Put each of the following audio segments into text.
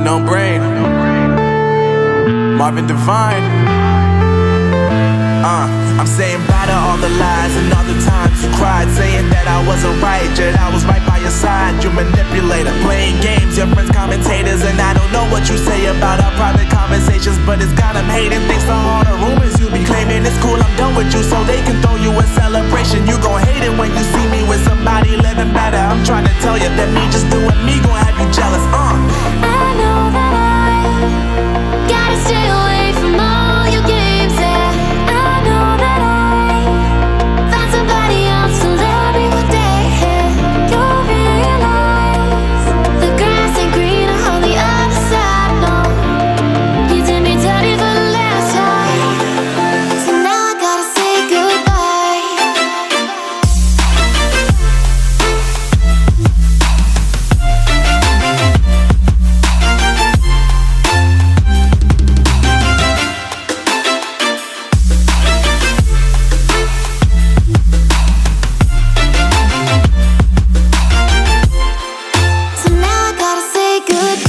No brain. Marvin Divine. I'm saying bye to all the lies and all the times you cried, saying that I wasn't right, yet I was right by your side. You manipulator, playing games, your friends commentators, and I don't know what you say about our private conversations, but it's got them hating thanks to all the rumors you be claiming. It's cool, I'm done with you, so they can throw you a celebration. You gon' hate it when you see me with somebody living better. I'm trying to tell you that me just doing me gon' have you jealous. I know that I gotta stay away from all your games, yeah. I know that I found somebody else to love me one day, yeah. You'll realize the grass ain't greener on the other side, no. You did me dirty for the last time, so now I gotta say goodbye. So now I gotta say goodbye.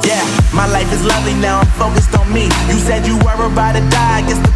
Yeah, my life is lovely now, I'm focused on me. You said you were about to die, I guess the